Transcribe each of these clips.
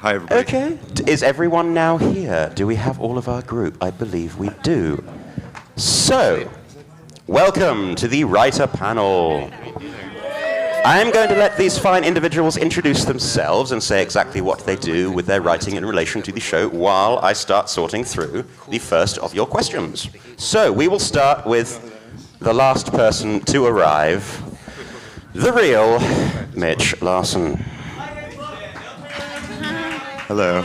Hi, everybody. Okay. Is everyone now here? Do we have all of our group? I believe we do. So, welcome to the writer panel. I'm going to let these fine individuals introduce themselves and say exactly what they do with their writing in relation to the show while I start sorting through the first of your questions. So, we will start with the last person to arrive, the real Mitch Larson. Hello.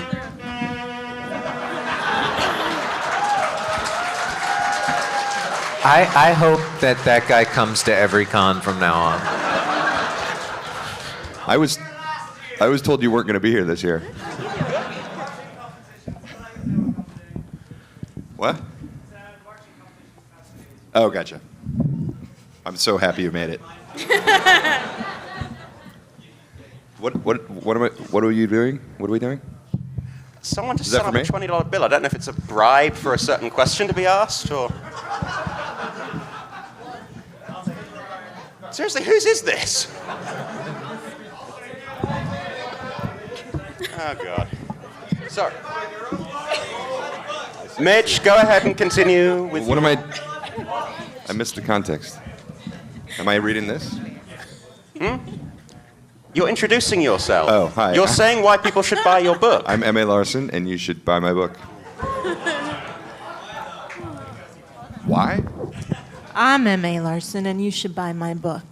I hope that guy comes to every con from now on. I was told you weren't going to be here this year. What? Oh, gotcha. I'm so happy you made it. What are you doing? What are we doing? Someone just sent up a $20 bill. I don't know if it's a bribe for a certain question to be asked, or... Seriously, whose is this? Oh, God. Sorry. Mitch, go ahead and continue with... What am I... I missed the context. Am I reading this? You're introducing yourself. Oh, hi. You're saying why people should buy your book. I'm M.A. Larson, and you should buy my book. Why? I'm M.A. Larson, and you should buy my book.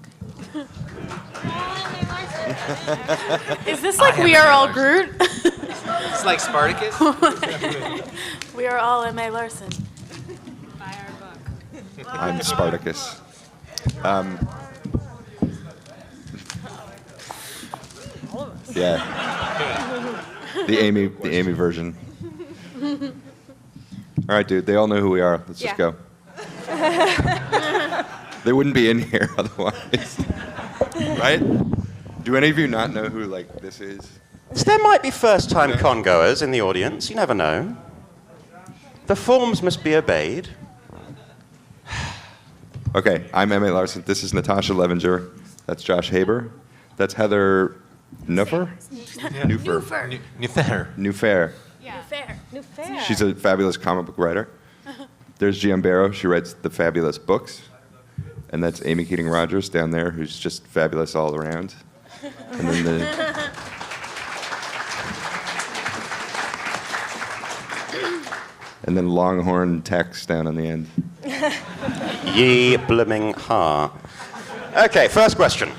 Is this like We Are All Groot? It's like Spartacus? We are all M.A. Larson. Buy our book. I'm Spartacus. Yeah. The Amy version. All right, dude. They all know who we are. Let's just go. They wouldn't be in here otherwise. Right? Do any of you not know who this is? There might be first-time con-goers in the audience. You never know. The forms must be obeyed. Okay, I'm M.A. Larson. This is Natasha Levinger. That's Josh Haber. That's Heather Nuffer? Newfer. Newfair. Yeah. New fair. She's a fabulous comic book writer. There's GM Barrow. She writes the fabulous books. And that's Amy Keating Rogers down there, who's just fabulous all around. And then and then Longhorn Tex down on the end. Ye blooming ha. Okay, first question.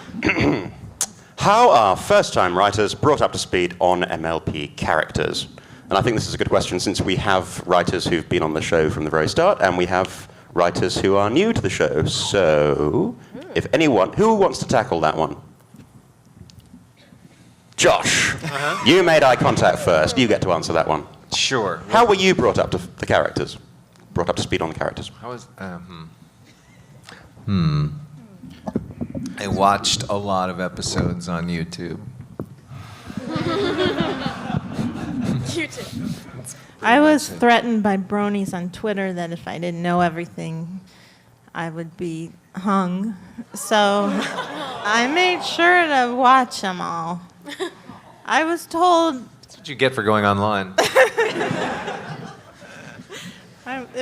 How are first-time writers brought up to speed on MLP characters? And I think this is a good question since we have writers who've been on the show from the very start, and we have writers who are new to the show. So, if anyone, who wants to tackle that one? Josh, you made eye contact first. You get to answer that one. Sure. How were you brought up to the characters? Brought up to speed on the characters? How was... I watched a lot of episodes on YouTube. YouTube. I was threatened by bronies on Twitter that if I didn't know everything, I would be hung. So I made sure to watch them all. I was told... That's what you get for going online.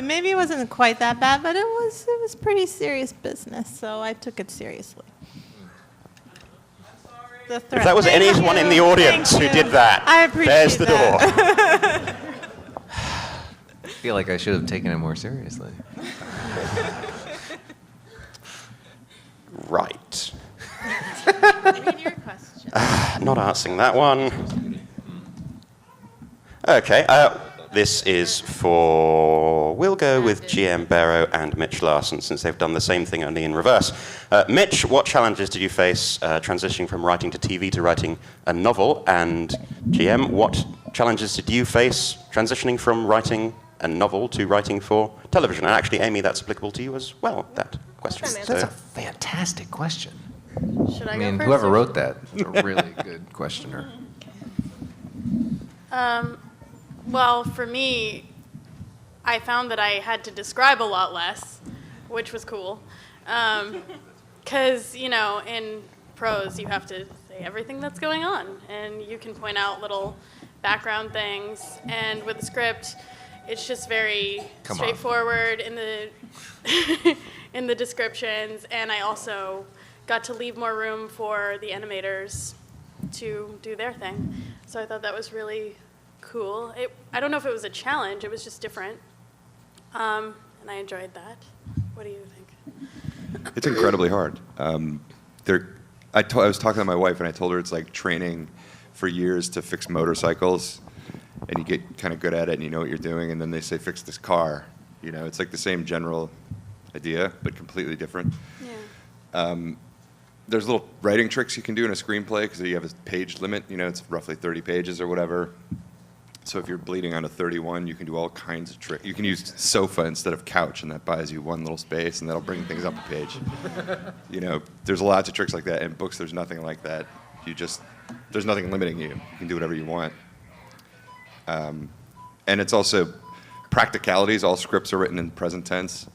Maybe it wasn't quite that bad, but it was pretty serious business, so I took it seriously. If that was anyone in the audience who did that, I appreciate there's the door. I feel like I should have taken it more seriously. Right. Read your question. Not answering that one. Okay, this is for... We'll go with GM Barrow and Mitch Larson, since they've done the same thing, only in reverse. Mitch, what challenges did you face transitioning from writing to TV to writing a novel? And GM, what challenges did you face transitioning from writing a novel to writing for television? And actually, Amy, that's applicable to you as well, that question. That's a fantastic question. Should I I mean, go first? whoever wrote that is a really good questioner. Well, for me, I found that I had to describe a lot less, which was cool. Because, in prose, you have to say everything that's going on, and you can point out little background things. And with the script, it's just very Come on. straightforward in the in the descriptions. And I also got to leave more room for the animators to do their thing. So I thought that was really cool. I don't know if it was a challenge. It was just different. And I enjoyed that. What do you think? It's incredibly hard. I was talking to my wife, and I told her it's like training for years to fix motorcycles, and you get kind of good at it, and you know what you're doing, and then they say, fix this car. You know, it's like the same general idea, but completely different. Yeah. There's little writing tricks you can do in a screenplay, because you have a page limit. You know, it's roughly 30 pages or whatever. So if you're bleeding on a 31, you can do all kinds of tricks. You can use sofa instead of couch, and that buys you one little space, and that'll bring things up a page. You know, there's lots of tricks like that. In books, there's nothing like that. There's nothing limiting you. You can do whatever you want. And it's also practicalities. All scripts are written in present tense.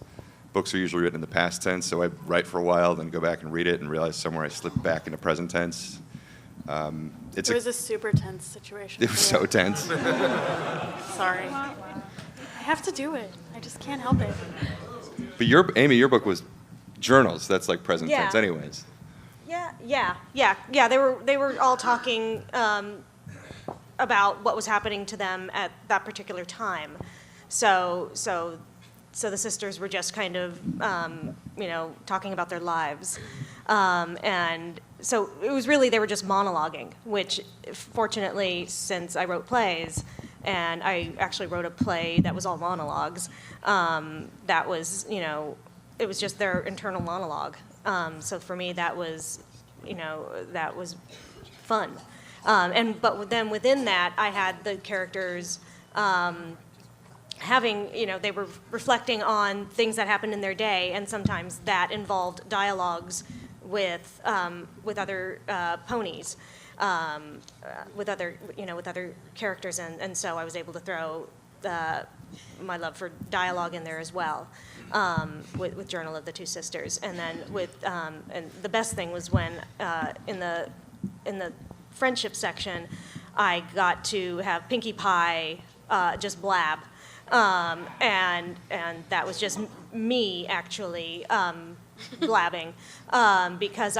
Books are usually written in the past tense, so I write for a while, then go back and read it, and realize somewhere I slipped back into present tense. It was a super tense situation. It was so tense. Sorry. I have to do it. I just can't help it. But Amy, your book was journals. That's like present tense, anyways. Yeah. They were all talking about what was happening to them at that particular time. So the sisters were just kind of, talking about their lives. And so it was really, they were just monologuing, which fortunately, since I wrote plays, and I actually wrote a play that was all monologues, that was, it was just their internal monologue. So for me, that was fun. But then within that, I had the characters having, they were reflecting on things that happened in their day, and sometimes that involved dialogues with other ponies, with other characters, and so I was able to throw my love for dialogue in there as well, with Journal of the Two Sisters, and then and the best thing was when in the friendship section, I got to have Pinkie Pie just blab. And that was just me actually blabbing, because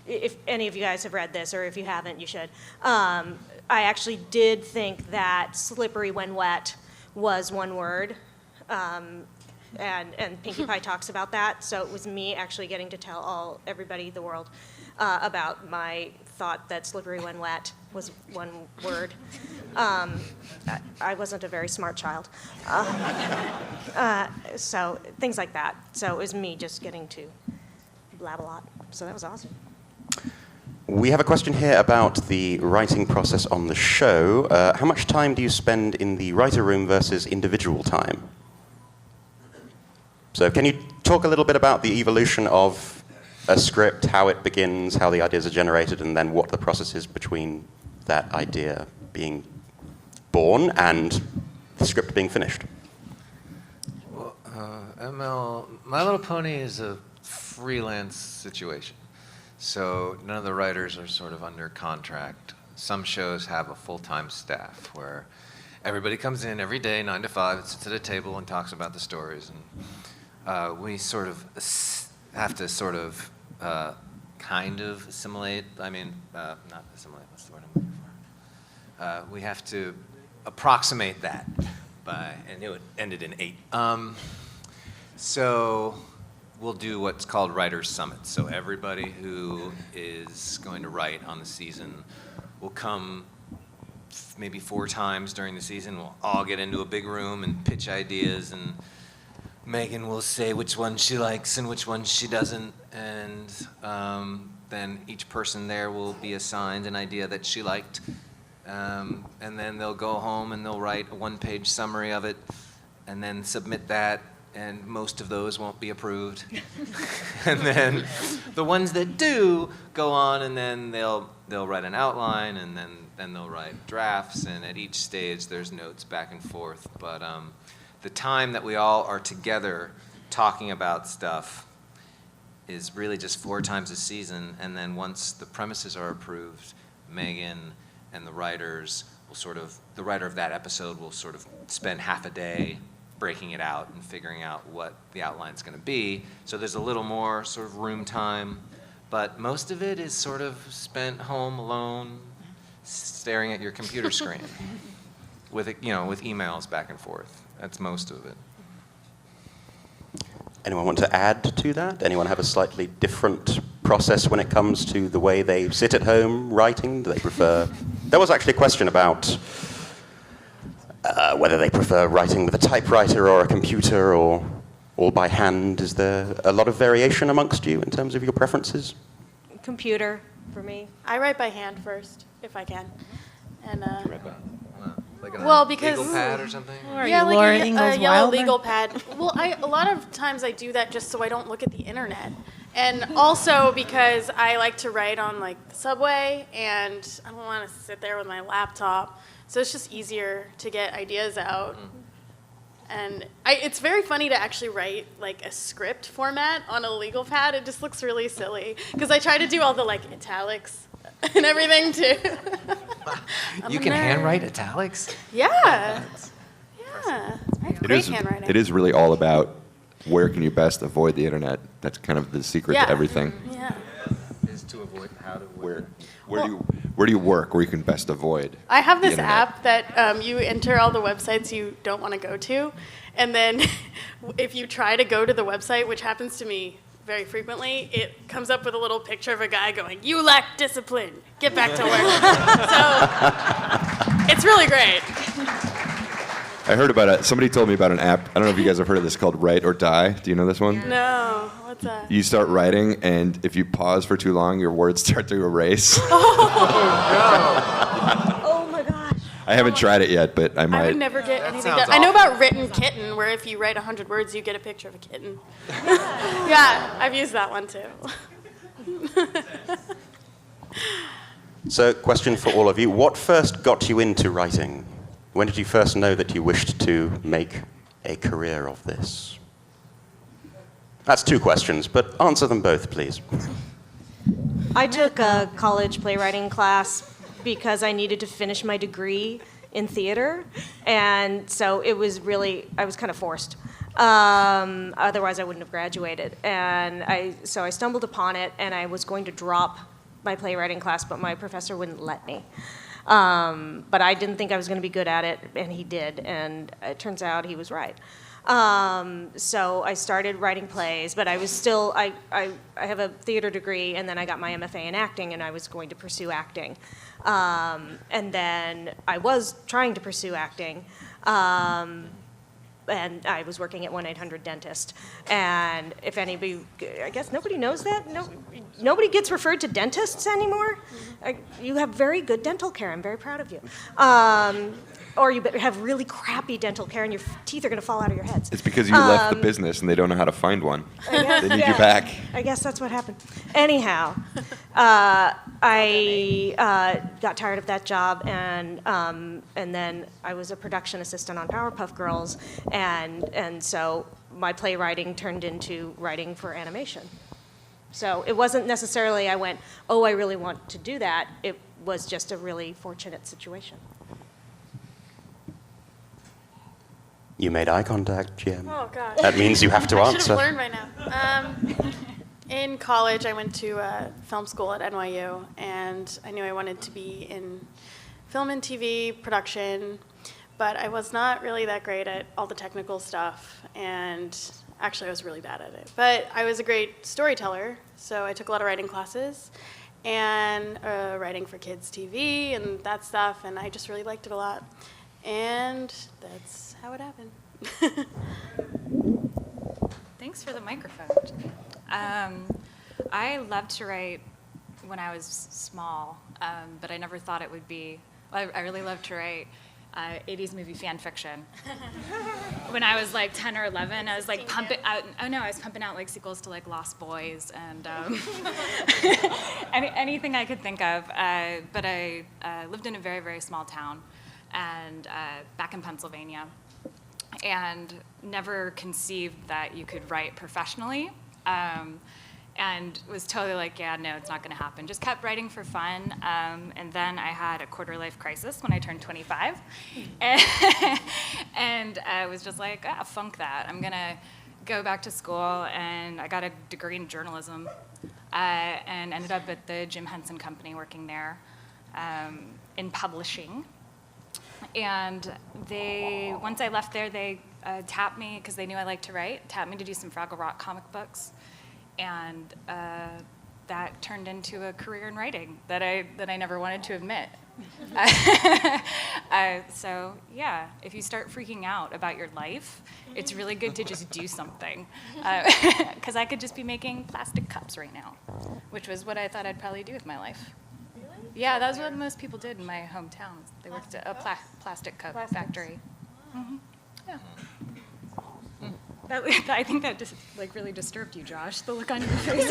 if any of you guys have read this, or if you haven't, you should. I actually did think that slippery when wet was one word, and Pinkie Pie talks about that. So it was me actually getting to tell everybody, the world, about my thought that slippery when wet was one word. I wasn't a very smart child. So things like that. So it was me just getting to blab a lot. So that was awesome. We have a question here about the writing process on the show. How much time do you spend in the writer room versus individual time? So can you talk a little bit about the evolution of a script, how it begins, how the ideas are generated, and then what the process is between that idea being born and the script being finished? Well, ML, My Little Pony is a freelance situation. So none of the writers are sort of under contract. Some shows have a full-time staff where everybody comes in every day, 9 to 5, sits at a table and talks about the stories. And we sort of have to sort of kind of assimilate. I mean, not assimilate, what's the word I'm looking for? We have to approximate that and it ended in 8. So we'll do what's called Writers' Summit. So everybody who is going to write on the season will come maybe 4 times during the season. We'll all get into a big room and pitch ideas, and Megan will say which one she likes and which one she doesn't, and then each person there will be assigned an idea that she liked, and then they'll go home and they'll write a 1-page summary of it, and then submit that, and most of those won't be approved. And then the ones that do go on, and then they'll write an outline, and then they'll write drafts, and at each stage there's notes back and forth. But the time that we all are together talking about stuff is really just 4 times a season, and then once the premises are approved, Megan and the writers the writer of that episode will sort of spend half a day breaking it out and figuring out what the outline's going to be. So there's a little more sort of room time, but most of it is sort of spent home alone, staring at your computer screen with emails back and forth. That's most of it. Anyone want to add to that? Anyone have a slightly different process when it comes to the way they sit at home writing? Do they prefer... There was actually a question about whether they prefer writing with a typewriter or a computer or all by hand. Is there a lot of variation amongst you in terms of your preferences? Computer for me. I write by hand first, if I can. And Like Well, a because- legal pad or something? Are yeah, you like Laura a Ingalls yellow Wilder? legal pad. Well, a lot of times I do that just so I don't look at the internet, and also because I like to write on like the subway, and I don't want to sit there with my laptop. So it's just easier to get ideas out. And it's very funny to actually write like a script format on a legal pad. It just looks really silly because I try to do all the like italics and everything too. You can handwrite italics? Yeah. Yeah. I have great handwriting. It is really all about where can you best avoid the internet. That's kind of the secret Yeah. to everything. Yeah. Is to avoid how to Where do you work where you can best avoid? I have the this internet? app that you enter all the websites you don't want to go to, and then if you try to go to the website, which happens to me very frequently, it comes up with a little picture of a guy going, "You lack discipline. Get back to work." So it's really great. I heard about it. Somebody told me about an app. I don't know if you guys have heard of this called Write or Die. Do you know this one? No, what's that? You start writing, and if you pause for too long, your words start to erase. Oh my gosh. I haven't tried it yet, but I I might. would never get anything sounds done. I know awful. about Written Kitten, where if you write 100 words, you get a picture of a kitten. Yeah, I've used that one too. So, question for all of you. What first got you into writing? When did you first know that you wished to make a career of this? That's 2 questions, but answer them both, please. I took a college playwriting class because I needed to finish my degree in theater, and so it was really, I was kind of forced. Otherwise, I wouldn't have graduated. And so I stumbled upon it, and I was going to drop my playwriting class, but my professor wouldn't let me. But I didn't think I was going to be good at it, and he did, and it turns out he was right. So I started writing plays, but I was still, I have a theater degree, and then I got my MFA in acting, and I was going to pursue acting. And then I was trying to pursue acting, and I was working at 1-800-DENTIST. And if anybody, I guess nobody knows that? Nobody gets referred to dentists anymore? You have very good dental care. I'm very proud of you. Or you have really crappy dental care and your teeth are going to fall out of your heads. It's because you left the business and they don't know how to find one. They need you back. I guess that's what happened. Anyhow, I got tired of that job, and then I was a production assistant on Powerpuff Girls, and so my playwriting turned into writing for animation. So it wasn't necessarily I went, oh, I really want to do that. It was just a really fortunate situation. You made eye contact, Jim. Oh, gosh. That means you have to I should answer. have learned by now. In college, I went to film school at NYU, and I knew I wanted to be in film and TV production, but I was not really that great at all the technical stuff, and actually I was really bad at it. But I was a great storyteller, so I took a lot of writing classes, and writing for kids' TV and that stuff, and I just really liked it a lot. And that's how it happened. Thanks for the microphone. I loved to write when I was small, but I never thought it would be. Well, I really loved to write 80s movie fan fiction. When I was like 10 or 11, I was like pumping out. Oh no, I was pumping out like sequels to like Lost Boys and anything I could think of. But I lived in a very, very small town, and back in Pennsylvania, and never conceived that you could write professionally. and was totally like, yeah, no, it's not going to happen. Just kept writing for fun. And then I had a quarter-life crisis when I turned 25. And I was just like, funk that. I'm going to go back to school, and I got a degree in journalism and ended up at the Jim Henson Company working there in publishing. And once I left there, they tapped me, because they knew I liked to write, tapped me to do some Fraggle Rock comic books. And that turned into a career in writing that I never wanted to admit. So yeah, if you start freaking out about your life, it's really good to just do something. Because I could just be making plastic cups right now, which was what I thought I'd probably do with my life. Really? Yeah, that was what most people did in my hometown. They worked at a plastic cup factory. Mm-hmm. Yeah. I think that just really disturbed you, Josh. The look on your face.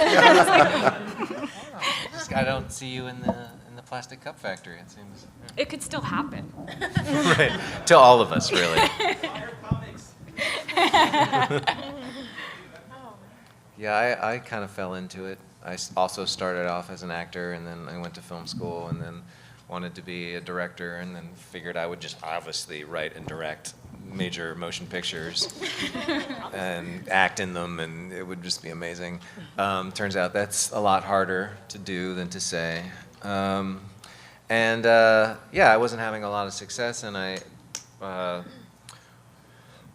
I don't see you in the plastic cup factory. It seems. Yeah. It could still happen. Right. To all of us, really. Yeah, I kind of fell into it. I also started off as an actor, and then I went to film school, and then wanted to be a director, and then figured I would just obviously write and direct major motion pictures and act in them, and it would just be amazing. Turns out that's a lot harder to do than to say. Yeah, I wasn't having a lot of success, and I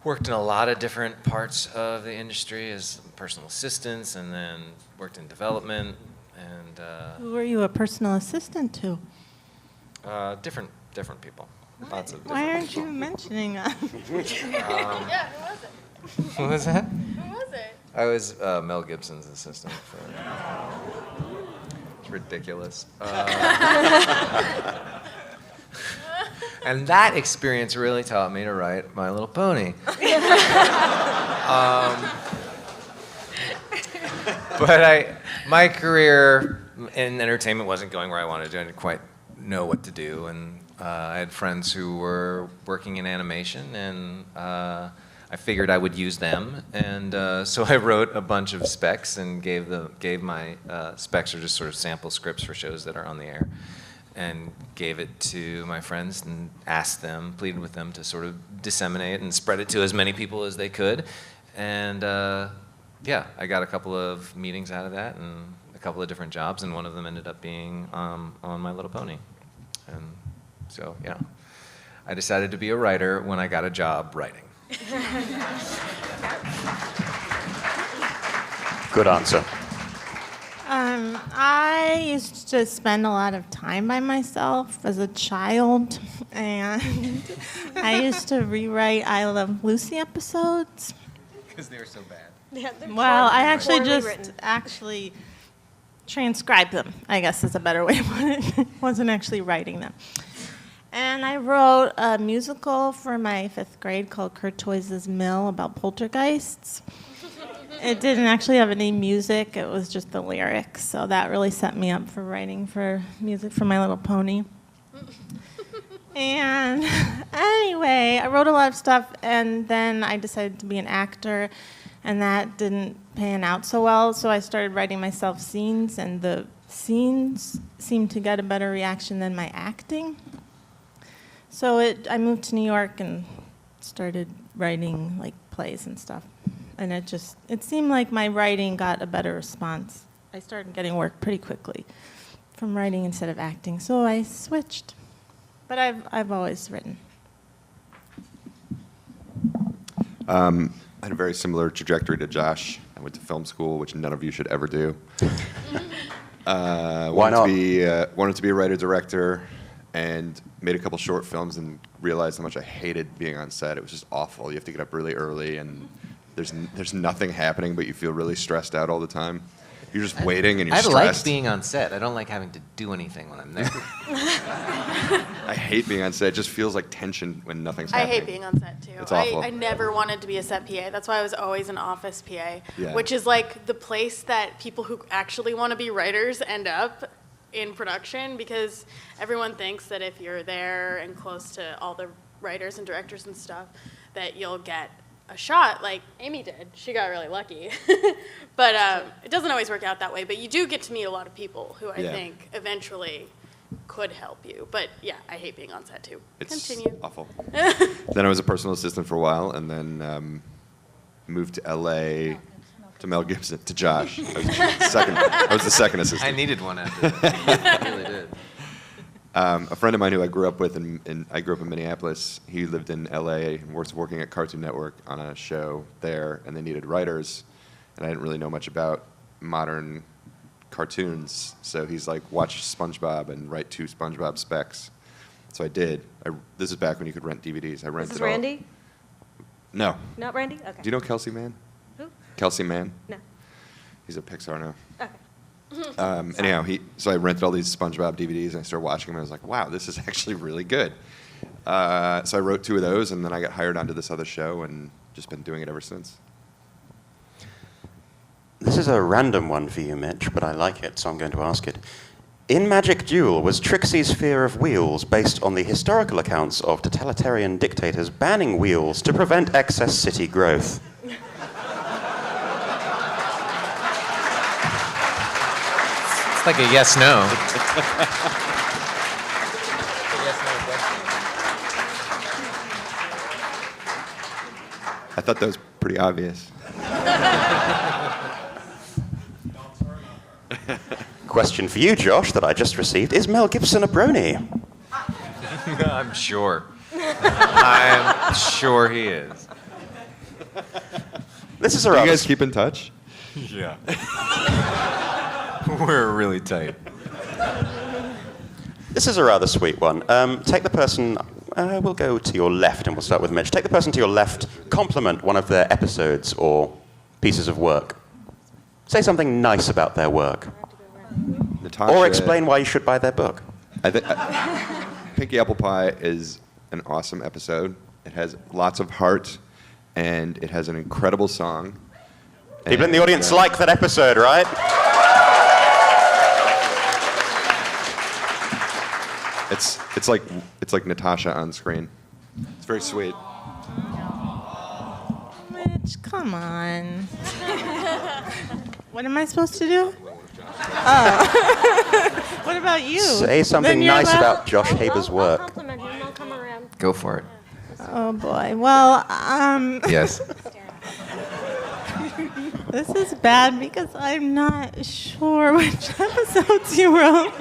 worked in a lot of different parts of the industry as personal assistants, and then worked in development, and Who were you a personal assistant to? different people. Lots of Why different aren't you mentioning that? Yeah, who was it? What was that? Who was it? I was Mel Gibson's assistant. It's ridiculous. And that experience really taught me to write My Little Pony. But my career in entertainment wasn't going where I wanted to. I didn't quite know what to do, and I had friends who were working in animation, and I figured I would use them, and so I wrote a bunch of specs and gave my specs, are just sort of sample scripts for shows that are on the air, and gave it to my friends and asked them, pleaded with them to sort of disseminate and spread it to as many people as they could, and yeah, I got a couple of meetings out of that and a couple of different jobs, and one of them ended up being on My Little Pony. And so, yeah, I decided to be a writer when I got a job writing. Good answer. I used to spend a lot of time by myself as a child, and I used to rewrite I Love Lucy episodes. Because they were so bad. Yeah, they're Well, I actually poorly just written. transcribed them, I guess is a better way to put it. Wasn't actually writing them. And I wrote a musical for my 5th grade called Courtoise's Mill about poltergeists. It didn't actually have any music, it was just the lyrics, so that really set me up for writing for music for My Little Pony. And anyway, I wrote a lot of stuff, and then I decided to be an actor, and that didn't pan out so well, so I started writing myself scenes, and the scenes seemed to get a better reaction than my acting. So I moved to New York and started writing like plays and stuff, and it seemed like my writing got a better response. I started getting work pretty quickly from writing instead of acting, so I switched. But I've always written. I had a very similar trajectory to Josh. I went to film school, which none of you should ever do. Why not? Wanted to be a writer-director, and made a couple short films and realized how much I hated being on set. It was just awful. You have to get up really early, and there's nothing happening, but you feel really stressed out all the time. You're just waiting and you're I stressed. like being on set. I don't like having to do anything when I'm there. I hate being on set. It just feels like tension when nothing's I happening. hate being on set too. It's awful. I never wanted to be a set PA. That's why I was always an office PA, Yeah. which is like the place that people who actually want to be writers end up in production, because everyone thinks that if you're there and close to all the writers and directors and stuff, that you'll get a shot like Amy did. She got really lucky. But it doesn't always work out that way. But you do get to meet a lot of people who I think eventually could help you. But yeah, I hate being on set too. It's Continue. awful. Then I was a personal assistant for a while, and then moved to LA to Mel Gibson, to Josh. I was the second assistant. I needed one after that. I really did. A friend of mine who I grew up with, I grew up in Minneapolis. He lived in LA and was working at Cartoon Network on a show there, and they needed writers. And I didn't really know much about modern cartoons, so he's like, watch SpongeBob and write 2 SpongeBob specs. So I did. This is back when you could rent DVDs. I rented This is Randy? No. Not Randy? Okay. Do you know Kelsey Mann? Who? Kelsey Mann? No. He's at Pixar now. Okay. Anyhow, so I rented all these SpongeBob DVDs, and I started watching them, and I was like, wow, this is actually really good. So I wrote 2 of those, and then I got hired onto this other show, and just been doing it ever since. This is a random one for you, Mitch, but I like it, so I'm going to ask it. In Magic Duel, was Trixie's fear of wheels based on the historical accounts of totalitarian dictators banning wheels to prevent excess city growth? It's like a yes/no. I thought that was pretty obvious. Question for you, Josh, that I just received. Is Mel Gibson a brony? I'm sure. I'm sure he is. This is a Do you rather... guys keep in touch? Yeah. We're really tight. This is a rather sweet one. Take the person... we'll go to your left, and we'll start with Mitch. Take the person to your left, compliment one of their episodes or pieces of work. Say something nice about their work. Natasha, Or explain why you should buy their book. I think Pinky Apple Pie is an awesome episode. It has lots of heart, and it has an incredible song. People in the audience like that episode, right? It's like Natasha on screen. It's very sweet. Mitch, come on. What am I supposed to do? Oh. What about you? Say something Then you're nice allowed- about Josh Haber's I'll work. compliment him. I'll come around. Go for it. Oh boy. Well, Yes. this is bad because I'm not sure which episodes you wrote.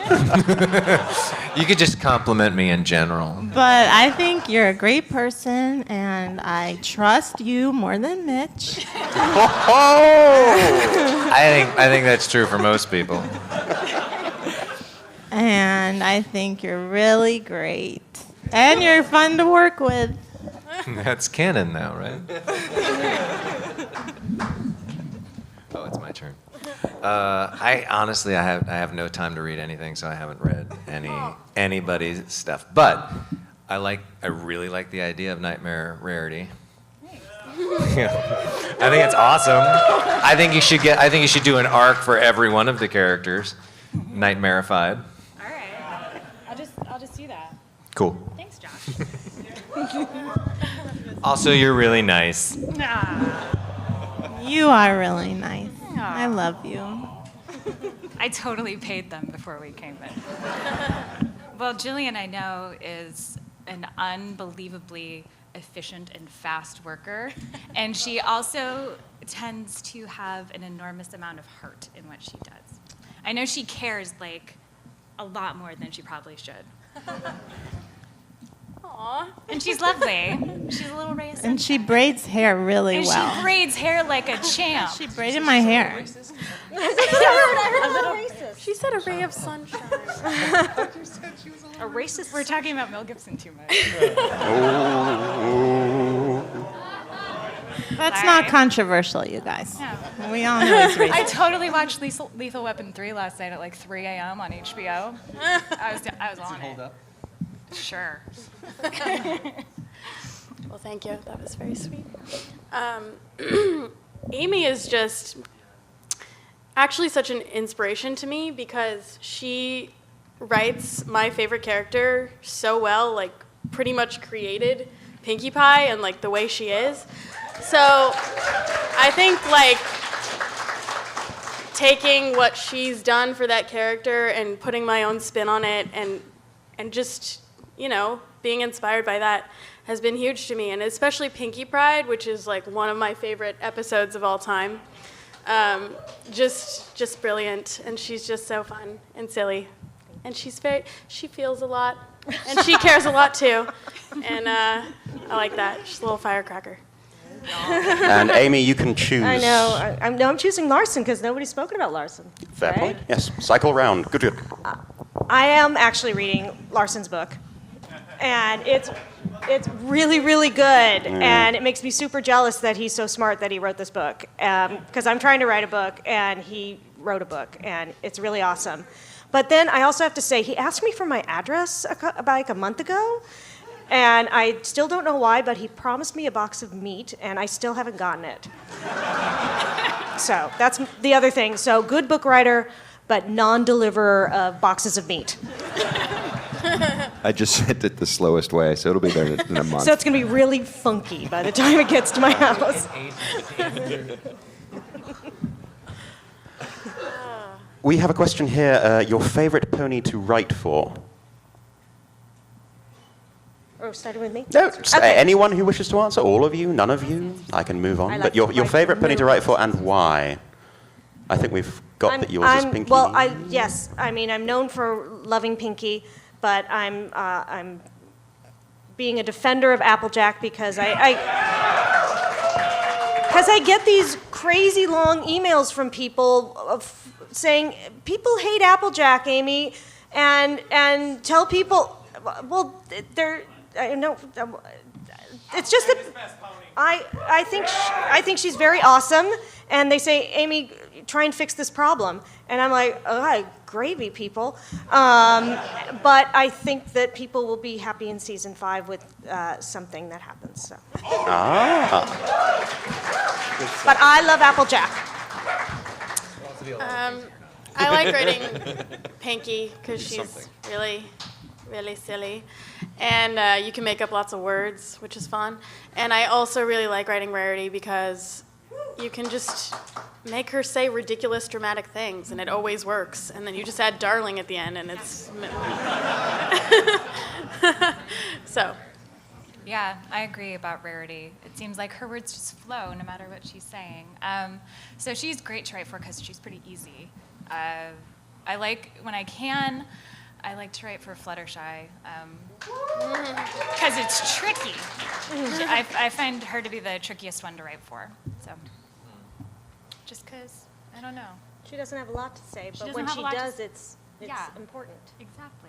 You could just compliment me in general. But I think you're a great person, and I trust you more than Mitch. I think that's true for most people. And I think you're really great. And you're fun to work with. That's canon now, right? Oh, it's my turn. I honestly, I have no time to read anything, so I haven't read anybody's stuff. But I really like the idea of Nightmare Rarity. Yeah. I think it's awesome. I think you should do an arc for every one of the characters, Nightmarified. All right. I'll just do that. Cool. Thanks, Josh. Also, you're really nice. You are really nice. Aw. I love you. I totally paid them before we came in. Well, Jillian, I know, is an unbelievably efficient and fast worker, and she also tends to have an enormous amount of heart in what she does. I know she cares like a lot more than she probably should. Aw. And she's lovely. She's a little ray of And she sunshine. braids hair really And well. she braids hair like a champ. She braided my hair. She said a ray of sunshine. A racist. We're talking about Mel Gibson too much. That's Sorry. not controversial, you guys. No. We all know he's I racist. totally watched Lethal Weapon 3 last night at like 3 a.m. on HBO. I was on it. Sure. Well, thank you. That was very sweet. Amy is just actually such an inspiration to me because she writes my favorite character so well, like pretty much created Pinkie Pie and like the way she is. So I think like taking what she's done for that character and putting my own spin on it and just, you know, being inspired by that has been huge to me. And especially Pinky Pride, which is like one of my favorite episodes of all time. Just brilliant. And she's just so fun and silly. And she feels a lot. And she cares a lot too. And I like that. She's a little firecracker. And Amy, you can choose. I know. I'm choosing Larson because nobody's spoken about Larson. Fair right? point. Yes. Cycle round. Good, good. I am actually reading Larson's book, and it's really, really good. And it makes me super jealous that he's so smart that he wrote this book. Because I'm trying to write a book, and he wrote a book, and it's really awesome. But then I also have to say, he asked me for my address about like a month ago. And I still don't know why, but he promised me a box of meat, and I still haven't gotten it. So that's the other thing. So good book writer, but non-deliverer of boxes of meat. I just sent it the slowest way, so it'll be there in a month. So it's going to be really funky by the time it gets to my house. We have a question here. Your favorite pony to write for? Oh, starting with me? No, just, anyone who wishes to answer. All of you, none of you. I can move on. I like But your to write favorite for pony to middle write for and why? I think we've got that yours is Pinky. Well, yes. I mean, I'm known for loving Pinky, but I'm being a defender of Applejack because I get these crazy long emails from people saying people hate Applejack, Amy, and tell people, well, they're. I know. It's just that I think she's very awesome, and they say, Amy, try and fix this problem, and I'm like, oh, gravy, people. But I think that people will be happy in season 5 with something that happens. So. But I love Applejack. I like writing Pinky because she's really, really silly. And you can make up lots of words, which is fun. And I also really like writing Rarity because you can just make her say ridiculous, dramatic things, and it always works. And then you just add darling at the end, and it's... So... Yeah, I agree about Rarity. It seems like her words just flow no matter what she's saying. So she's great to write for because she's pretty easy. I like, when I can, I like to write for Fluttershy because it's tricky. I find her to be the trickiest one to write for. So, just because, I don't know. She doesn't have a lot to say, but doesn't when have she a lot to does, s- it's Yeah. important. Exactly.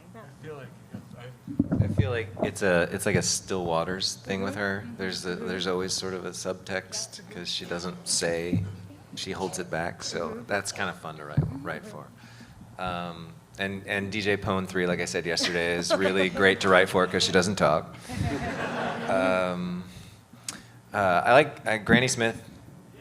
I feel like it's like a still waters thing with her. There's always sort of a subtext because she doesn't say, she holds it back. So that's kind of fun to write for. And DJ Pone 3, like I said yesterday, is really great to write for because she doesn't talk. I like Granny Smith.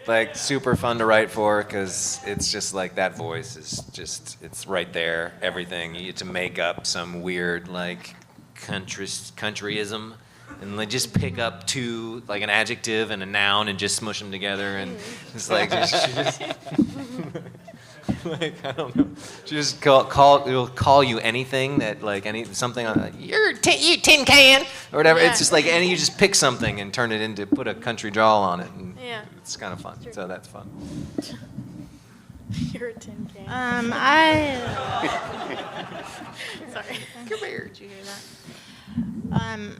Like super fun to write for because it's just like that voice is just, it's right there, everything. You get to make up some weird like countryism and like just pick up two, like an adjective and a noun and just smush them together and it's like she just like I don't know. She just it'll call you anything that like something on you tin can or whatever. Yeah. It's just like you just pick something and turn it into put a country drawl on it. And Yeah. it's kind of fun. So that's fun. You're a tin can. Sorry. Come here. Did you hear that?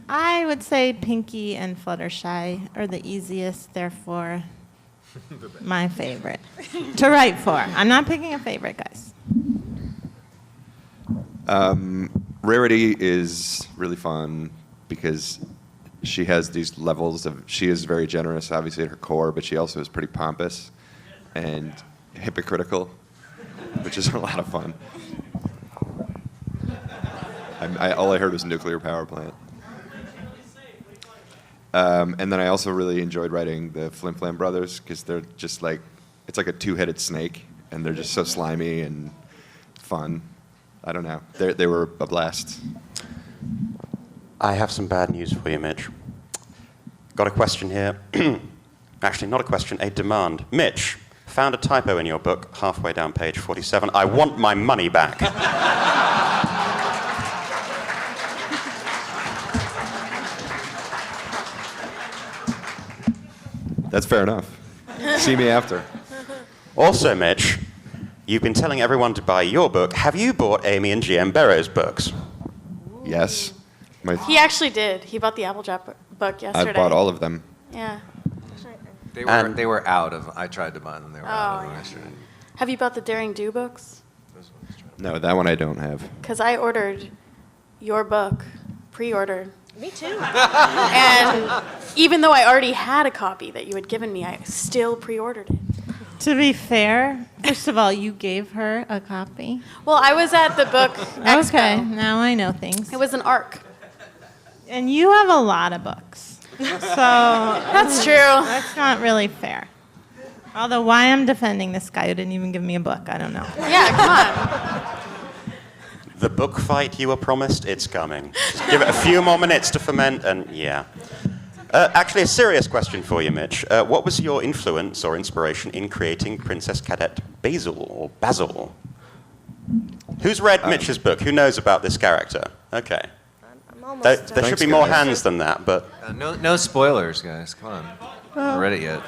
I would say Pinky and Fluttershy are the easiest, therefore my favorite to write for. I'm not picking a favorite, guys. Rarity is really fun because she has these levels of, she is very generous, obviously, at her core, but she also is pretty pompous and hypocritical, which is a lot of fun. All I heard was nuclear power plant. And then I also really enjoyed writing the Flim Flam brothers because they're just like, it's like a two-headed snake, and they're just so slimy and fun. I don't know. They were a blast. I have some bad news for you, Mitch. Got a question here. Actually, not a question, a demand. Mitch, found a typo in your book, halfway down page 47. I want my money back. That's fair enough. See me after. Also, Mitch, you've been telling everyone to buy your book. Have you bought Amy and GM Barrow's books? Yes. He actually did. He bought the Applejack book yesterday. I bought all of them. Yeah. They were out of. I tried to buy them. They were out of them yeah. yesterday. Have you bought the Daring Do books? No, that one I don't have. Because I ordered your book, pre-ordered. Me too. And even though I already had a copy that you had given me, I still pre-ordered it. To be fair, first of all, you gave her a copy. Well, I was at the book expo. Okay, now I know things. It was an ARC. And you have a lot of books. So That's true. that's not really fair. Although why I'm defending this guy who didn't even give me a book, I don't know. Yeah, come on. The book fight you were promised, it's coming. Just give it a few more minutes to ferment, and yeah. Actually, a serious question for you, Mitch. What was your influence or inspiration in creating Princess Cadet Basil? Who's read Mitch's book? Who knows about this character? Okay. I'm almost There done. should be more hands than that, but No spoilers, guys. Come on. I haven't read it yet.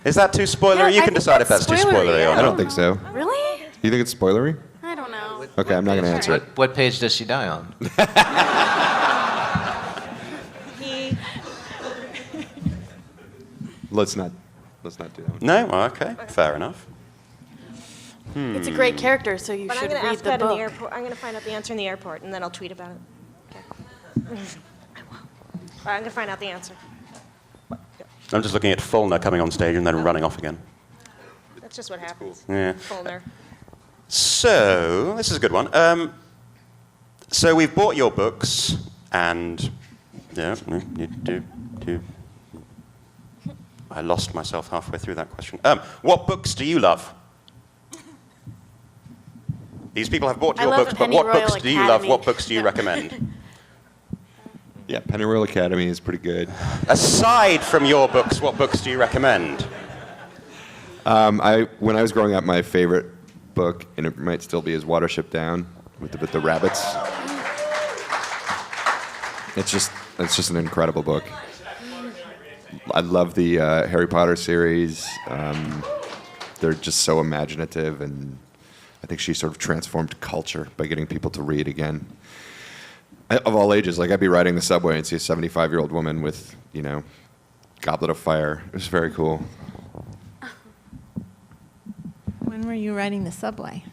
is that too spoilery? Yeah, you I can think decide if that's that's too spoilery, spoilery yeah. or I not. don't think so. Really? You think it's spoilery? I don't know. Okay, I'm not going to answer it. What page does she die on? Let's not do that one. No? Oh, okay. Fair enough. It's a great character, so you But I'm should going to read ask the that in the book. airport. I'm going to find out the answer in the airport, and then I'll tweet about it. Okay. I'm going to find out the answer. I'm just looking at Fulner coming on stage and then running off again. That's just what happens. Yeah. Fulner. So, this is a good one. So we've bought your books, and I lost myself halfway through that question. What books do you love? These people have bought I your love books, but Penny what Royal books do you love? Academy. What books do you recommend? Yeah, Pennyroyal Academy is pretty good. Aside from your books, what books do you recommend? When I was growing up, my favorite book, and it might still be, is Watership Down with the rabbits. It's just an incredible book. I love the Harry Potter series. They're just so imaginative, and I think she sort of transformed culture by getting people to read again. Of all ages, like I'd be riding the subway and see a 75-year-old woman with, goblet of fire. It was very cool. When were you riding the subway?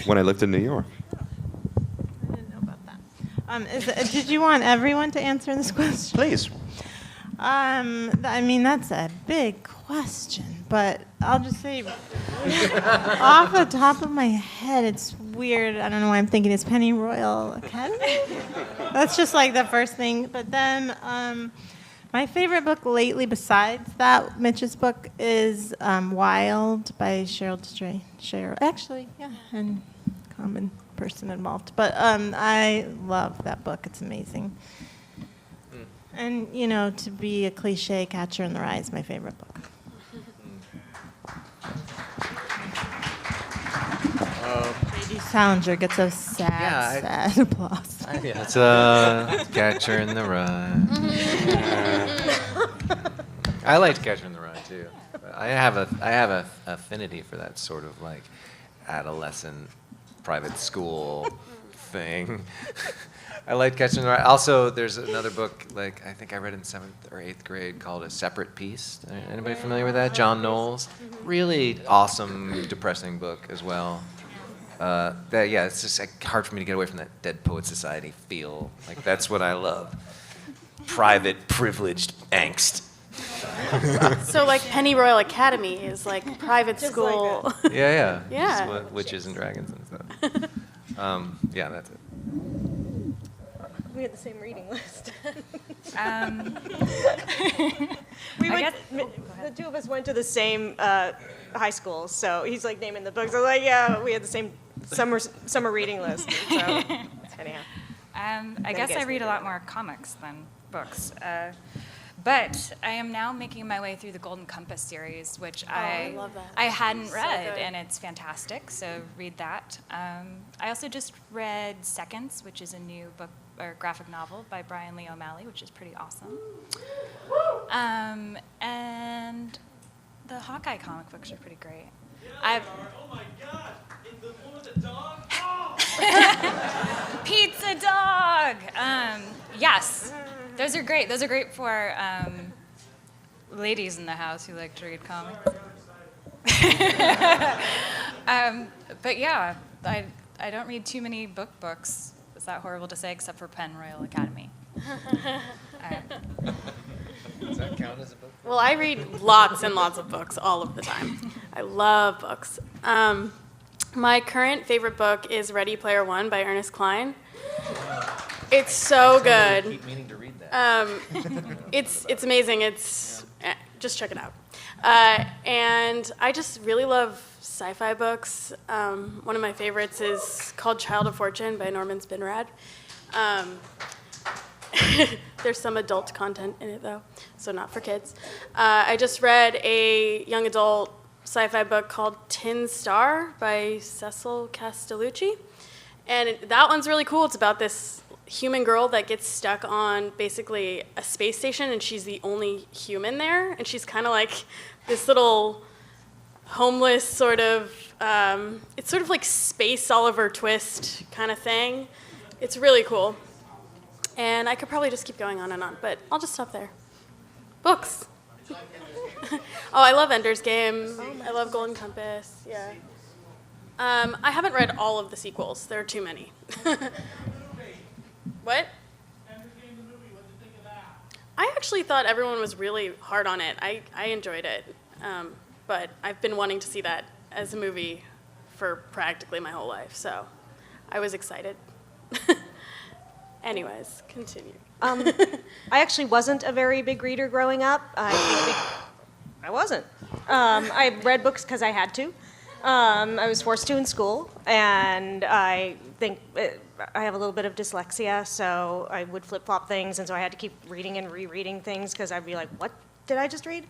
When I lived in New York. I didn't know about that. Did you want everyone to answer this question? Please. I mean, that's a big question, but I'll just say, off the top of my head, it's weird. I don't know why I'm thinking it's Pennyroyal Academy. That's just like the first thing. But then my favorite book lately, besides that, Mitch's book, is Wild by Cheryl Stray. Actually, yeah, and common person involved. But I love that book. It's amazing. And, to be a cliche, Catcher in the Rye is my favorite book. J.D. Salinger gets a sad applause. Yeah, it's a Catcher in the Rye. I liked Catcher in the Rye too. I have a affinity for that sort of like adolescent private school thing. I like Catcher in the Rye. Also, there's another book, like I think I read in 7th or 8th grade, called A Separate Peace. Anybody familiar with that? John Knowles. Really awesome, depressing book as well. It's just like, hard for me to get away from that Dead Poet Society feel. Like that's what I love. Private, privileged angst. So like Pennyroyal Academy is like private Just school. like Yeah. Yeah. Just what witches and dragons and stuff. Yeah, that's it. We had the same reading list. I guess- The two of us went to the same high school, so he's like naming the books. I was like, yeah, we had the same summer reading list. So anyhow. I guess I read a lot more comics than books. But I am now making my way through the Golden Compass series, which I love that. I hadn't So read, good. and it's fantastic. So read that. I also just read Seconds, which is a new book or graphic novel by Brian Lee O'Malley, which is pretty awesome. And the Hawkeye comic books are pretty great. I've Oh my God! The one with the dog? Pizza Dog. Yes, those are great. Those are great for ladies in the house who like to read comics. But yeah, I don't read too many books. Is that horrible to say? Except for Penn Royal Academy. Does that count as a book? Well, I read lots and lots of books all of the time. I love books. My current favorite book is Ready Player One by Ernest Cline. It's so I good. keep meaning to read that. It's amazing. Just check it out. And I just really love sci-fi books. One of my favorites is called Child of Fortune by Norman Spinrad. There's some adult content in it, though, so not for kids. I just read a young adult sci-fi book called Tin Star by Cecil Castellucci. And that one's really cool. It's about this human girl that gets stuck on basically a space station, and she's the only human there. And she's kind of like this little homeless sort of, it's sort of like Space Oliver Twist kind of thing. It's really cool. And I could probably just keep going on, but I'll just stop there. Books. Oh, I love Ender's Game. I love Golden Compass. Yeah. I haven't read all of the sequels. There are too many. What? I actually thought everyone was really hard on it. I enjoyed it. But I've been wanting to see that as a movie for practically my whole life, so I was excited. Anyways, continue. I actually wasn't a very big reader growing up. I wasn't. I read books because I had to. I was forced to in school, and I think I have a little bit of dyslexia, so I would flip-flop things, and so I had to keep reading and rereading things because I'd be like, what did I just read?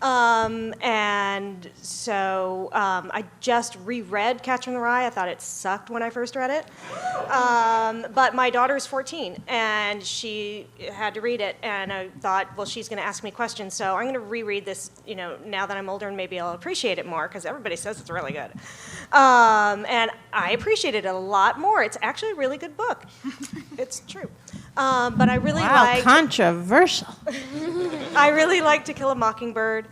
And so I just reread Catcher in the Rye. I thought it sucked when I first read it. But my daughter's 14, and she had to read it, and I thought, well, she's going to ask me questions, so I'm going to reread this, now that I'm older, and maybe I'll appreciate it more, because everybody says it's really good. And I appreciated it a lot more. It's actually a really good book. It's true. But I really liked... controversial. I really like To Kill a Mockingbird,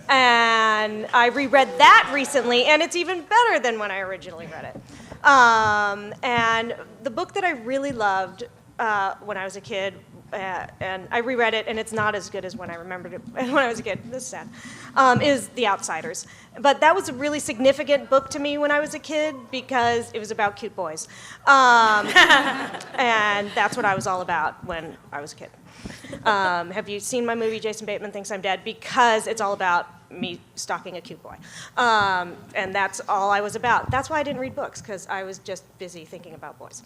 and I reread that recently, and it's even better than when I originally read it. And the book that I really loved when I was a kid, and I reread it, and it's not as good as when I remembered it when I was a kid. This is sad. Is The Outsiders. But that was a really significant book to me when I was a kid because it was about cute boys. And that's what I was all about when I was a kid. Have you seen my movie Jason Bateman Thinks I'm Dead? Because it's all about me stalking a cute boy. And that's all I was about. That's why I didn't read books, because I was just busy thinking about boys.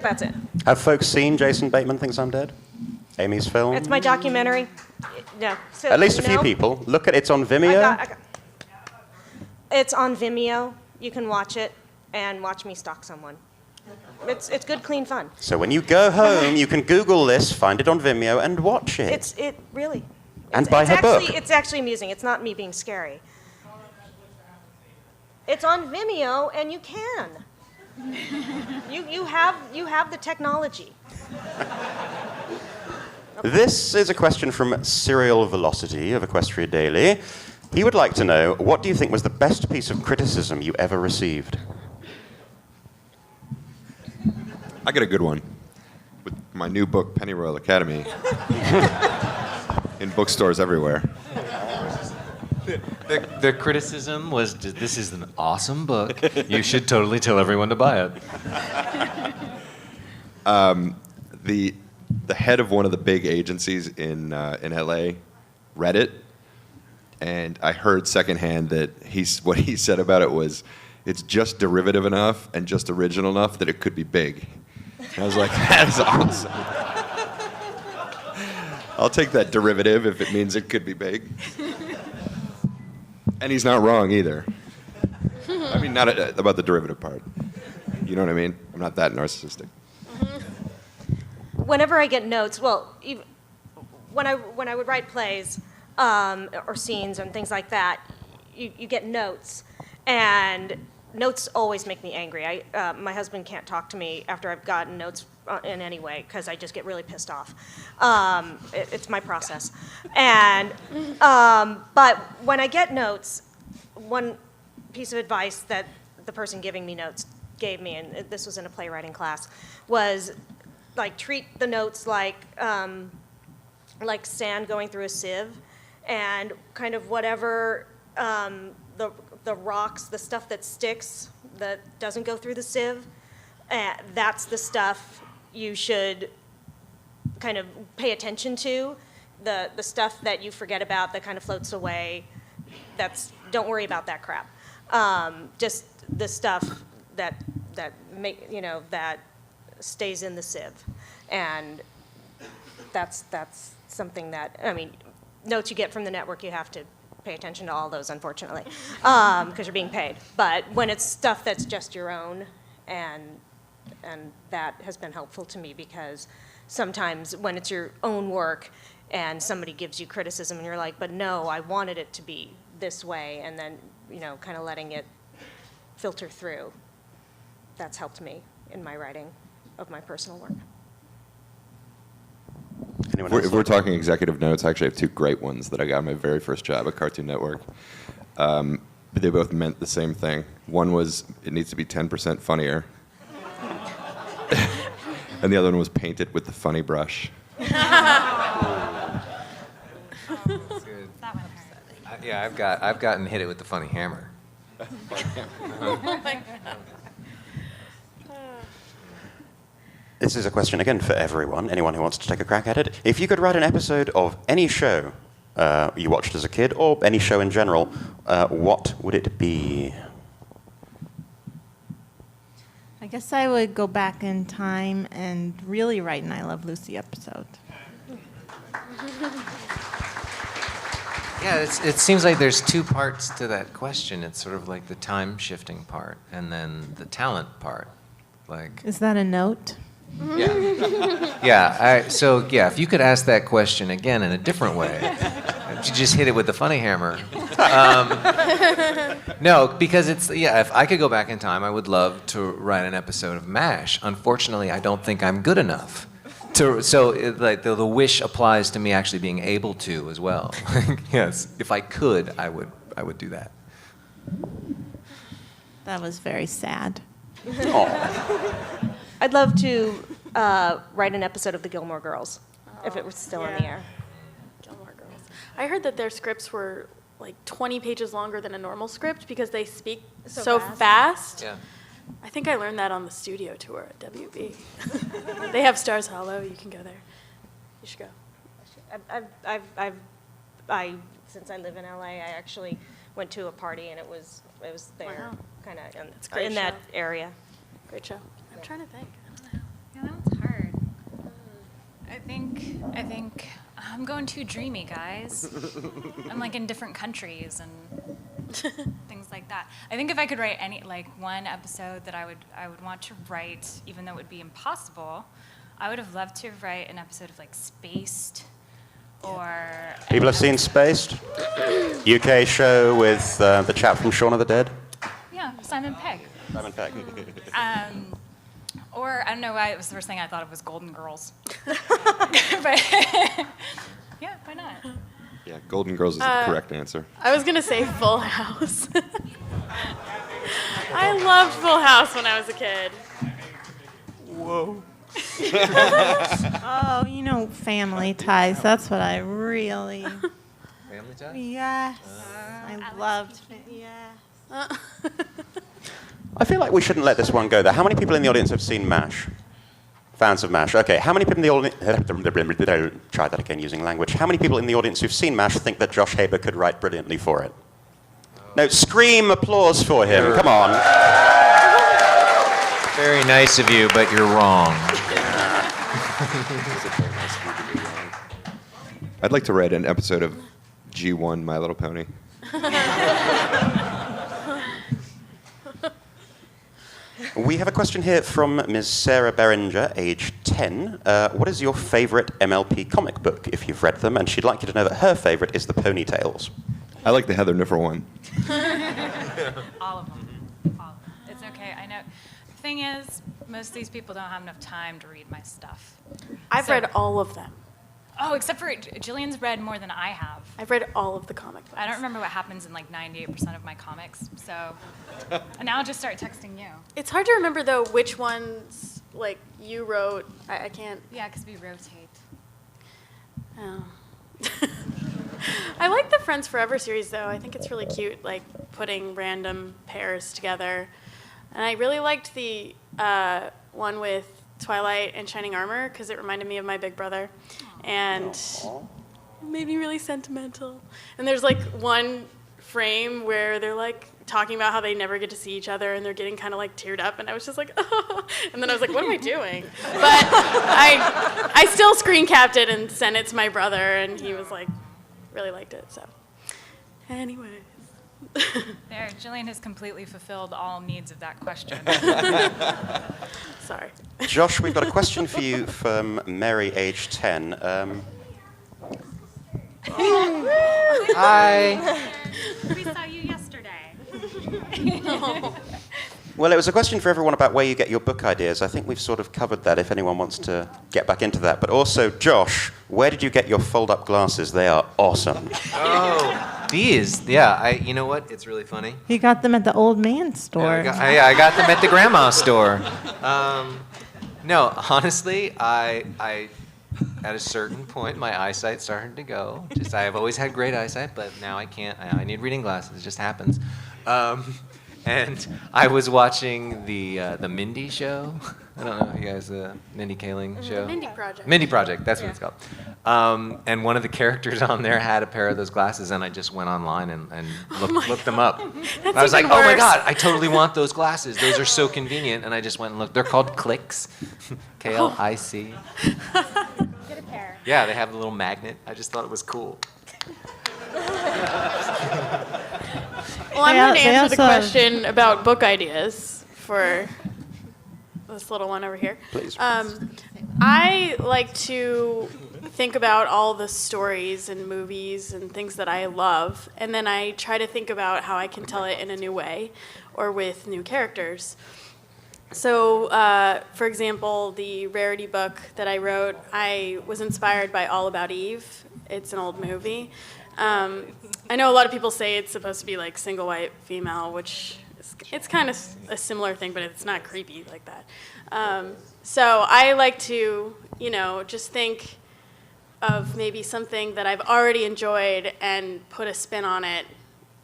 That's it. Have folks seen Jason Bateman Thinks I'm Dead? Amy's film? It's my documentary. No. So, At least a few no. people. Look at it's on Vimeo. It's on Vimeo. You can watch it and watch me stalk someone. It's good, clean fun. So when you go home, you can Google this, find it on Vimeo, and watch it. It really. And buy her book. It's actually amusing. It's not me being scary. It's on Vimeo, and you can. You have the technology. This is a question from Serial Velocity of Equestria Daily. He would like to know, what do you think was the best piece of criticism you ever received? I got a good one. With my new book, Penny Royal Academy, in bookstores everywhere. The criticism was, this is an awesome book. You should totally tell everyone to buy it. The head of one of the big agencies in LA read it, and I heard secondhand that what he said about it was, it's just derivative enough and just original enough that it could be big. And I was like, that is awesome. I'll take that derivative if it means it could be big. And he's not wrong either. I mean, not about the derivative part. You know what I mean? I'm not that narcissistic. Whenever I get notes, well, when I would write plays or scenes and things like that, you get notes, and notes always make me angry. My husband can't talk to me after I've gotten notes in any way because I just get really pissed off. It's my process. And but when I get notes, one piece of advice that the person giving me notes gave me, and this was in a playwriting class, was like treat the notes like sand going through a sieve, and kind of whatever the rocks, the stuff that sticks, that doesn't go through the sieve, that's the stuff you should kind of pay attention to. The stuff that you forget about that kind of floats away, don't worry about that crap. Just the stuff that stays in the sieve, and that's something that, I mean, notes you get from the network, you have to pay attention to all those, unfortunately, because you're being paid. But when it's stuff that's just your own, and that has been helpful to me, because sometimes when it's your own work and somebody gives you criticism and you're like, but no, I wanted it to be this way, and then, kind of letting it filter through, that's helped me in my writing of my personal work. Anyone else? If we're talking executive notes, I actually have two great ones that I got on my very first job at Cartoon Network. But they both meant the same thing. One was, it needs to be 10% funnier. And the other one was, paint it with the funny brush. That one hurt. Yeah, I've gotten hit it with the funny hammer. This is a question, again, for everyone, anyone who wants to take a crack at it. If you could write an episode of any show you watched as a kid, or any show in general, what would it be? I guess I would go back in time and really write an I Love Lucy episode. Yeah, it seems like there's two parts to that question. It's sort of like the time shifting part, and then the talent part. Like, Is that a note? yeah. So if you could ask that question again in a different way, you just hit it with the funny hammer. No, because if I could go back in time, I would love to write an episode of MASH. Unfortunately, I don't think I'm good enough. The wish applies to me actually being able to as well. Yes, if I could, I would do that. That was very sad. I'd love to write an episode of The Gilmore Girls, if it was still on the air. Gilmore Girls. I heard that their scripts were like 20 pages longer than a normal script because they speak so fast. Yeah. I think I learned that on the studio tour at WB. They have Stars Hollow. You can go there. You should go. Since I live in LA, I actually went to a party, and it was there, Wow. kind It's a of great in that show. area. Great show. I'm trying to think. I don't know. Yeah, that one's hard. I think I'm going too dreamy, guys. I'm like in different countries and things like that. I think if I could write one episode that I would want to write, even though it would be impossible, I would have loved to write an episode of like Spaced, or People have seen Spaced? UK show with the chap from Shaun of the Dead? yeah, Simon Pegg. Simon Pegg. Or I don't know why it was the first thing I thought of was Golden Girls. But yeah, why not? Yeah, Golden Girls is the correct answer. I was going to say Full House. I loved Full House when I was a kid. Whoa. Oh, Family Ties. That's what I really... Family Ties? Yes. I loved... Yes. I feel like we shouldn't let this one go there. How many people in the audience have seen MASH? Fans of MASH. Okay, how many people in the audience... Try that again using language. How many people in the audience who've seen MASH think that Josh Haber could write brilliantly for it? No, scream applause for him. Come on. Very nice of you, but you're wrong. I'd like to write an episode of G1 My Little Pony. We have a question here from Ms. Sarah Beringer, age 10. What is your favorite MLP comic book, if you've read them? And she'd like you to know that her favorite is The Ponytails. I like the Heather Niffer one. All of them. All of them. It's okay. I know. The thing is, most of these people don't have enough time to read my stuff. I've So- read all of them. Oh, except for Jillian's read more than I have. I've read all of the comic books. I don't remember what happens in like 98% of my comics, so. And now I'll just start texting you. It's hard to remember though which ones like you wrote. I can't. Yeah, because we rotate. Oh. I like the Friends Forever series though. I think it's really cute, like putting random pairs together. And I really liked the one with Twilight and Shining Armor because it reminded me of my big brother, and it made me really sentimental. And there's like one frame where they're like talking about how they never get to see each other and they're getting kind of like teared up, and I was just like, oh. And then I was like, what am I doing? But I still screen capped it and sent it to my brother, and he was like, really liked it. So, anyways. There, Jillian has completely fulfilled all needs of that question. Sorry. Josh, we've got a question for you from Mary, age 10. Hi. We saw you yesterday. Well, it was a question for everyone about where you get your book ideas. I think we've sort of covered that if anyone wants to get back into that. But also, Josh, where did you get your fold-up glasses? They are awesome. Oh, these. Yeah, you know what? It's really funny. He got them at the old man Yeah, store. I got them at the grandma store. No, honestly, I at a certain point, my eyesight started to go. Just I have always had great eyesight, but now I can't. I need reading glasses. It just happens. And I was watching the Mindy show. I don't know, you guys, the Mindy Kaling show? Mindy Project. Mindy Project, that's what it's called. And one of the characters on there had a pair of those glasses, and I just went online and looked them up. And I was like, even oh my worse. God, I totally want those glasses. Those are so convenient. And I just went and looked. They're called Clicks, K-L-I-C. Get a pair. Yeah, they have a little magnet. I just thought it was cool. Well, I'm They going to al- they answer the also- question about book ideas for this little one over here. Please. I like to think about all the stories and movies and things that I love, and then I try to think about how I can tell it in a new way or with new characters. So, for example, the Rarity book that I wrote, I was inspired by All About Eve. It's an old movie. I know a lot of people say it's supposed to be like single white female, which it's kind of a similar thing, but it's not creepy like that. So I like to, just think of maybe something that I've already enjoyed and put a spin on it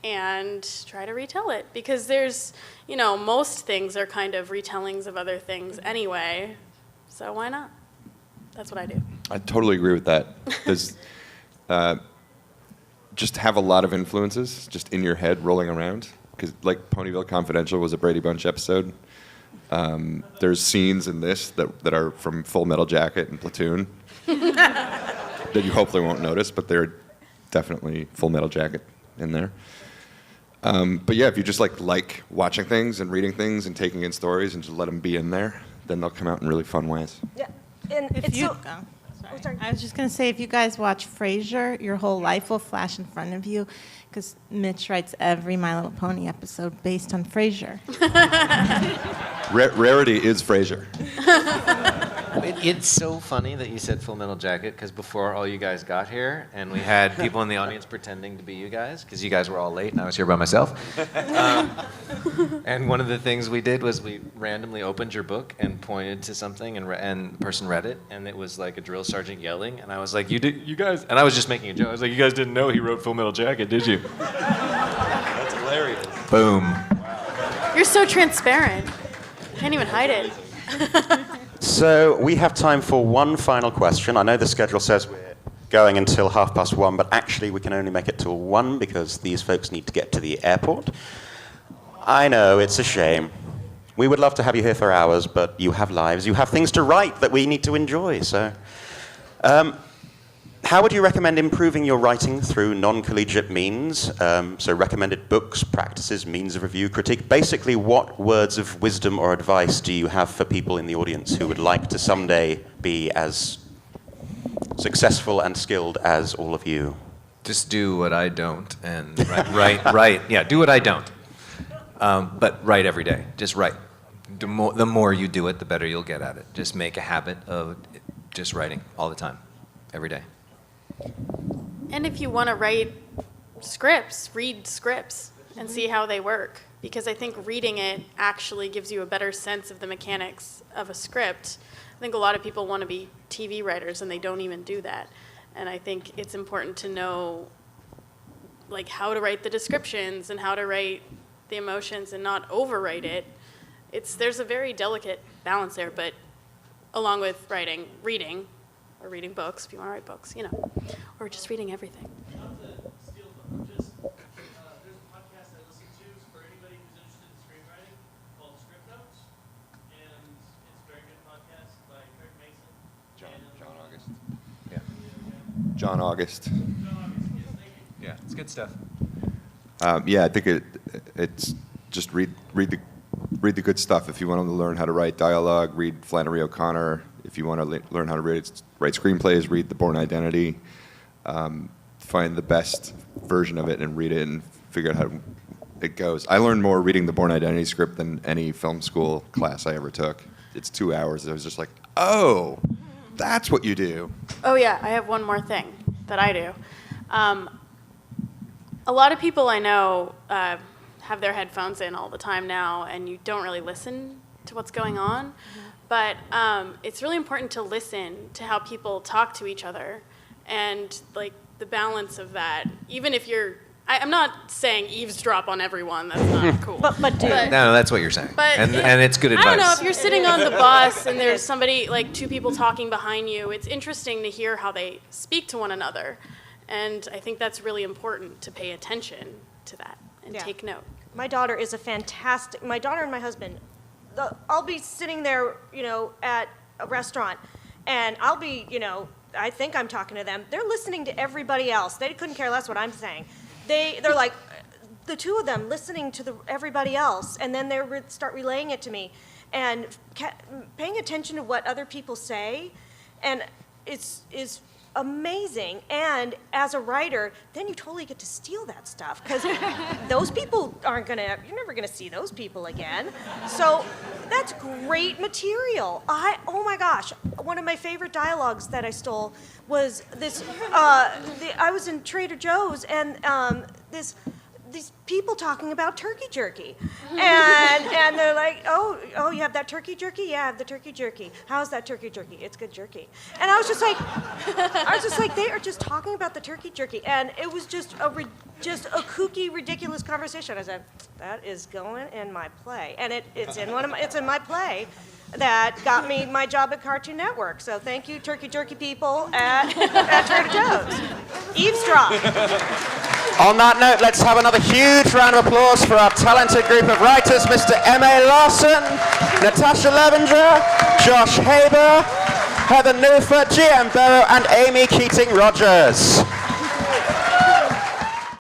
and try to retell it. Because there's, most things are kind of retellings of other things anyway. So why not? That's what I do. I totally agree with that. There's, just have a lot of influences just in your head rolling around. Because like Ponyville Confidential was a Brady Bunch episode. There's scenes in this that are from Full Metal Jacket and Platoon that you hopefully won't notice, but they're definitely Full Metal Jacket in there. But yeah, if you just like watching things and reading things and taking in stories and just let them be in there, then they'll come out in really fun ways. Yeah, and If it's you, so, sorry. I was just going to say, if you guys watch Frasier, your whole life will flash in front of you, because Mitch writes every My Little Pony episode based on Frasier. Rarity is Frasier. It's so funny that you said Full Metal Jacket, because before all you guys got here, and we had people in the audience pretending to be you guys, because you guys were all late and I was here by myself. And one of the things we did was we randomly opened your book and pointed to something, and the person read it, and it was like a drill sergeant yelling, and I was like, you guys, and I was just making a joke. I was like, you guys didn't know he wrote Full Metal Jacket, did you? That's hilarious. Boom. You're so transparent. Can't even hide it. So we have time for one final question. I know the schedule says we're going until 1:30, but actually we can only make it till 1 because these folks need to get to the airport. I know, it's a shame. We would love to have you here for hours, but you have lives. You have things to write that we need to enjoy. So How would you recommend improving your writing through non-collegiate means? So recommended books, practices, means of review, critique. Basically, what words of wisdom or advice do you have for people in the audience who would like to someday be as successful and skilled as all of you? Just do what I don't and write. Yeah, do what I don't. But write every day. Just write. The more you do it, the better you'll get at it. Just make a habit of just writing all the time, every day. And if you want to write scripts, read scripts and see how they work. Because I think reading it actually gives you a better sense of the mechanics of a script. I think a lot of people want to be TV writers and they don't even do that. And I think it's important to know like how to write the descriptions and how to write the emotions and not overwrite it. There's a very delicate balance there, but along with reading books, if you want to write books, or just reading everything. Not to steal them, there's a podcast I listen to for anybody who's interested in screenwriting called Script Notes, and it's a very good podcast by Craig Mason. John August. Yeah. John August. Yeah, it's good stuff. Yeah, I think it's just read the good stuff. If you want to learn how to write dialogue, read Flannery O'Connor. If you want to learn how to write screenplays, read The Bourne Identity. Find the best version of it and read it and figure out how it goes. I learned more reading the Bourne Identity script than any film school class I ever took. It's 2 hours. I was just like, oh, that's what you do. Oh yeah, I have one more thing that I do. A lot of people I know have their headphones in all the time now, and you don't really listen to what's going on. But it's really important to listen to how people talk to each other, and like the balance of that. Even if I'm not saying eavesdrop on everyone. That's not cool. But do. No, that's what you're saying. But and it's good advice. I don't know, if you're sitting on the bus and there's somebody, like two people talking behind you, it's interesting to hear how they speak to one another. And I think that's really important to pay attention to that and take note. My daughter and my husband, I'll be sitting there, at a restaurant, and I'll be, I think I'm talking to them. They're listening to everybody else. They couldn't care less what I'm saying. They're like, the two of them listening to everybody else, and then they start relaying it to me, and paying attention to what other people say, and is amazing. And as a writer, then you totally get to steal that stuff, because those people you're never gonna see those people again. So that's great material. Oh my gosh, one of my favorite dialogues that I stole was this, I was in Trader Joe's, and these people talking about turkey jerky, and they're like, oh, you have that turkey jerky? Yeah, I have the turkey jerky. How's that turkey jerky? It's good jerky. And I was just like, they are just talking about the turkey jerky, and it was just a kooky, ridiculous conversation. I said, that is going in my play, and it's in my play that got me my job at Cartoon Network. So thank you, turkey jerky people at Trader Joe's. Eavesdrop. On that note, let's have another huge round of applause for our talented group of writers, Mr. M.A. Larson, Natasha Levenger, Josh Haber, Heather Newford, G.M. Barrow, and Amy Keating-Rogers.